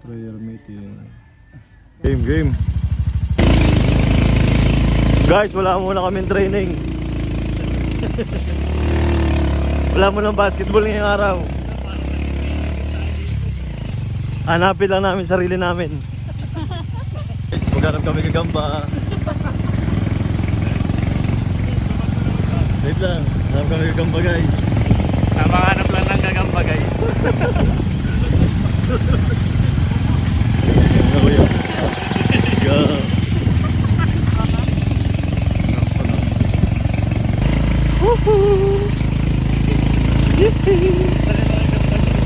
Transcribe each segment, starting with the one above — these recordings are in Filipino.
Prayer meeting. Game. Guys, wala muna kaming training. Wala muna basketball ngayong araw. Hanapin lang namin sarili namin. Guys, maghanap kami gagamba. Wait lang, hanap kami gagamba guys. Napakanap lang ng gagamba guys. Ako yan. Go.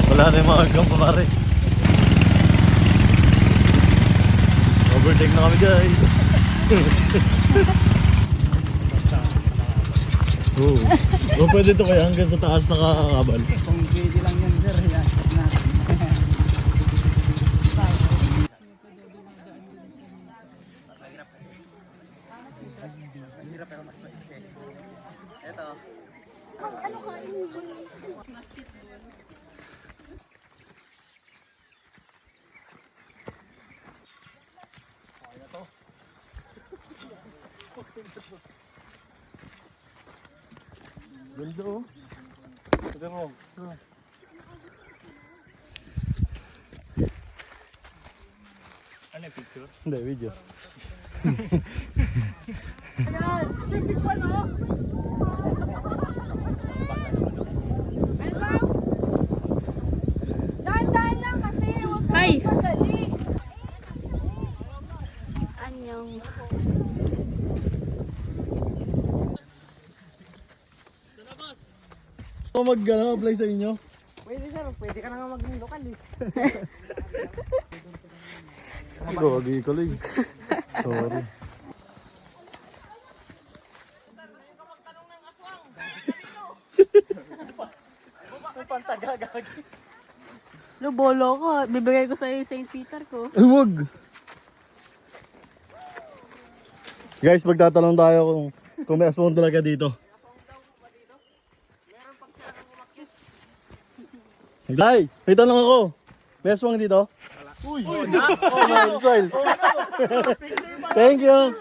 Wala na yung mga gagamba pare. Overtake na kami guys. Oh, pwede to kaya hanggang sa taas nakakabal. Kung pwede lang yan sir, yan. Ganda oh. Tignan mo. Ano yung picture? Hindi, video. Dahan-dahan lang kasi huwag ka magpadali. Anyong. Mag-apply sa inyo? Pwede sir, pwede ka na nga maging lokal eh. Gagi ka lang. Sorry. Lubolo ko. Bibigay ko sa'yo yung St. Peter ko. Ay, wag! Guys, magtatanong tayo kung may aswang talaga dito. Day, may tanong ako. May aswang dito? Uy! Smile. Thank you.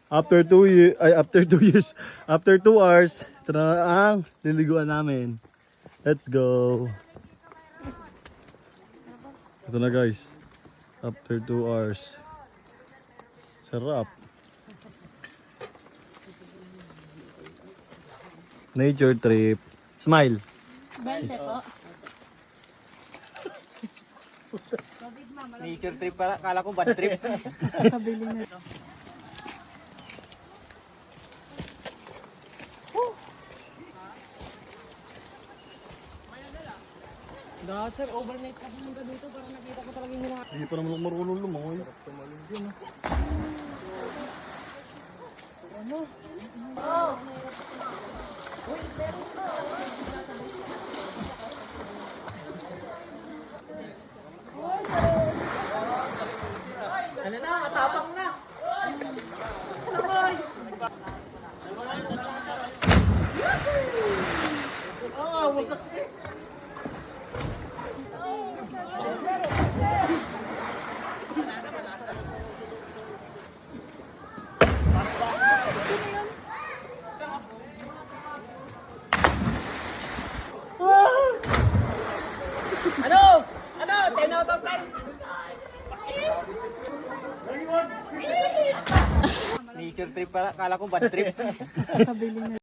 After 2 years, after 2 hours, ito na ang liliguan namin. Let's go. Ito na guys. After 2 hours. Sarap. Nature trip. Smile. 20 po. Nature trip pala, kala ko bad trip. Kabili na. Dahil sir, overnight ka pumunta dito para nakita ko talaga yung mga... Hindi pa naman ako marunong lumangoy. Ano na, matapang na. Ano? 10 out of 10. Nature trip pala, kala ko bad trip. Kabili na.